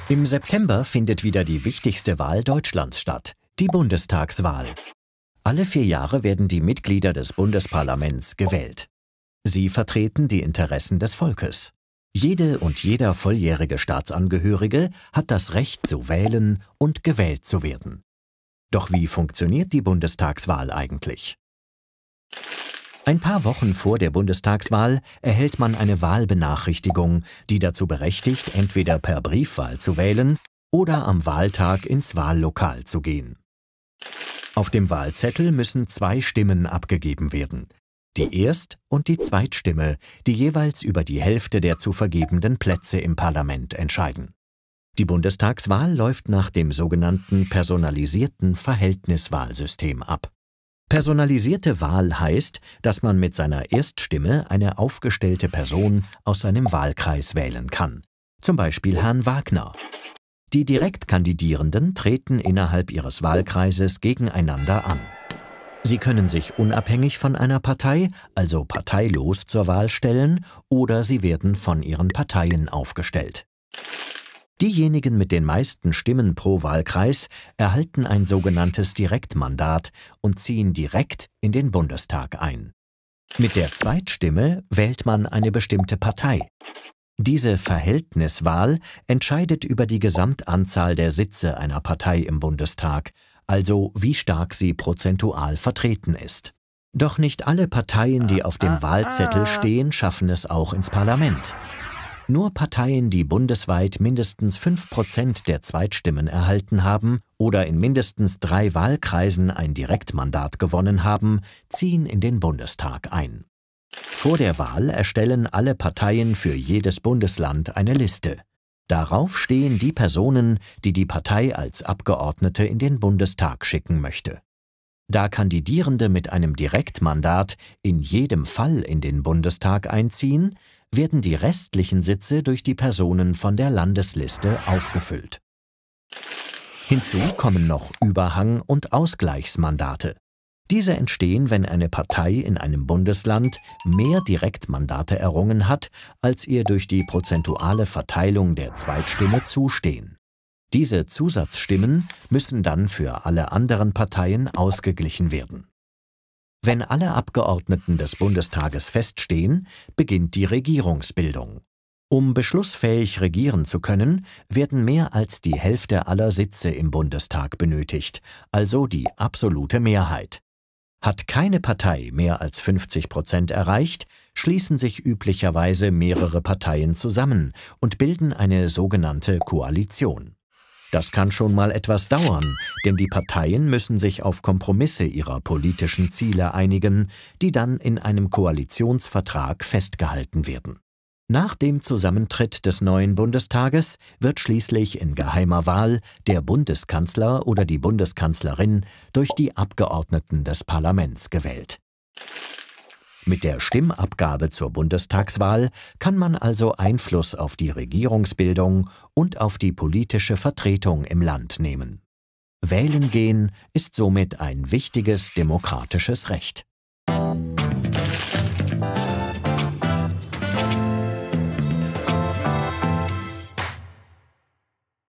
Im September findet wieder die wichtigste Wahl Deutschlands statt, die Bundestagswahl. Alle 4 Jahre werden die Mitglieder des Bundesparlaments gewählt. Sie vertreten die Interessen des Volkes. Jede und jeder volljährige Staatsangehörige hat das Recht zu wählen und gewählt zu werden. Doch wie funktioniert die Bundestagswahl eigentlich? Ein paar Wochen vor der Bundestagswahl erhält man eine Wahlbenachrichtigung, die dazu berechtigt, entweder per Briefwahl zu wählen oder am Wahltag ins Wahllokal zu gehen. Auf dem Wahlzettel müssen 2 Stimmen abgegeben werden. Die Erst- und die Zweitstimme, die jeweils über die Hälfte der zu vergebenden Plätze im Parlament entscheiden. Die Bundestagswahl läuft nach dem sogenannten personalisierten Verhältniswahlsystem ab. Personalisierte Wahl heißt, dass man mit seiner Erststimme eine aufgestellte Person aus seinem Wahlkreis wählen kann, zum Beispiel Herrn Wagner. Die Direktkandidierenden treten innerhalb ihres Wahlkreises gegeneinander an. Sie können sich unabhängig von einer Partei, also parteilos zur Wahl stellen, oder sie werden von ihren Parteien aufgestellt. Diejenigen mit den meisten Stimmen pro Wahlkreis erhalten ein sogenanntes Direktmandat und ziehen direkt in den Bundestag ein. Mit der Zweitstimme wählt man eine bestimmte Partei. Diese Verhältniswahl entscheidet über die Gesamtanzahl der Sitze einer Partei im Bundestag, also wie stark sie prozentual vertreten ist. Doch nicht alle Parteien, die auf dem Wahlzettel stehen, schaffen es auch ins Parlament. Nur Parteien, die bundesweit mindestens 5% der Zweitstimmen erhalten haben oder in mindestens 3 Wahlkreisen ein Direktmandat gewonnen haben, ziehen in den Bundestag ein. Vor der Wahl erstellen alle Parteien für jedes Bundesland eine Liste. Darauf stehen die Personen, die die Partei als Abgeordnete in den Bundestag schicken möchte. Da Kandidierende mit einem Direktmandat in jedem Fall in den Bundestag einziehen, werden die restlichen Sitze durch die Personen von der Landesliste aufgefüllt. Hinzu kommen noch Überhang- und Ausgleichsmandate. Diese entstehen, wenn eine Partei in einem Bundesland mehr Direktmandate errungen hat, als ihr durch die prozentuale Verteilung der Zweitstimme zustehen. Diese Zusatzstimmen müssen dann für alle anderen Parteien ausgeglichen werden. Wenn alle Abgeordneten des Bundestages feststehen, beginnt die Regierungsbildung. Um beschlussfähig regieren zu können, werden mehr als die Hälfte aller Sitze im Bundestag benötigt, also die absolute Mehrheit. Hat keine Partei mehr als 50% erreicht, schließen sich üblicherweise mehrere Parteien zusammen und bilden eine sogenannte Koalition. Das kann schon mal etwas dauern, denn die Parteien müssen sich auf Kompromisse ihrer politischen Ziele einigen, die dann in einem Koalitionsvertrag festgehalten werden. Nach dem Zusammentritt des neuen Bundestages wird schließlich in geheimer Wahl der Bundeskanzler oder die Bundeskanzlerin durch die Abgeordneten des Parlaments gewählt. Mit der Stimmabgabe zur Bundestagswahl kann man also Einfluss auf die Regierungsbildung und auf die politische Vertretung im Land nehmen. Wählen gehen ist somit ein wichtiges demokratisches Recht.